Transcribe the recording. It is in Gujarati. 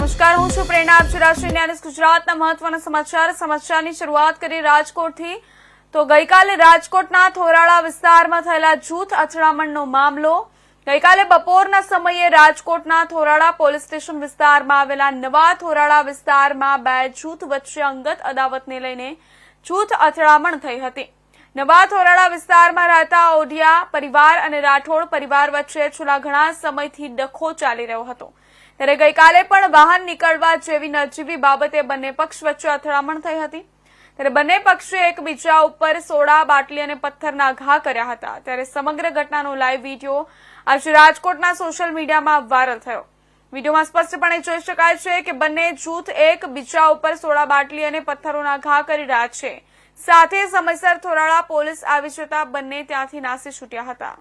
નમસ્કાર, હું છું પ્રેરણા. આપ જોઈ રહ્યા છો ઇન્ડિયા ન્યૂઝ ગુજરાતના મહત્વના સમાચારની શરૂઆત કરી રાજકોટથી. તો ગઈકાલે રાજકોટના થોરાળા વિસ્તારમાં થયેલા જૂથ અથડામણનો મામલો. ગઈકાલે બપોરના સમયે રાજકોટના થોરાળા પોલીસ સ્ટેશન વિસ્તારમાં આવેલા નવા થોરાળા વિસ્તારમાં બે જૂથ વચ્ચે અંગત અદાવતને લઈને જૂથ અથડામણ થઈ હતી. નવા થોરાળા વિસ્તારમાં રહેતા ઓઢિયા પરિવાર અને રાઠોડ પરિવાર વચ્ચે છેલ્લા ઘણા સમયથી ડખો ચાલી રહ્યો હતો. ત્યારે ગઈકાલે પણ વાહન નીકળવા જેવી નજીવી બાબતે બંને પક્ષ વચ્ચે અથડામણ થઈ હતી. ત્યારે બંને પક્ષે એકબીજા ઉપર સોડા, બાટલી અને પથ્થરના ઘા કર્યા હતા. ત્યારે સમગ્ર ઘટનાનો લાઈવ વિડીયો આજે રાજકોટના સોશિયલ મીડિયામાં વાયરલ થયો. વિડીયોમાં સ્પષ્ટપણે જોઈ શકાય છે કે બંને જૂથ એકબીજા ઉપર સોડા, બાટલી અને પથ્થરોના ઘા કરી રહ્યા છે. સાથે સમયસર થોરાળા પોલીસ આવી જતા બંને ત્યાંથી નાસી છૂટ્યા હતા.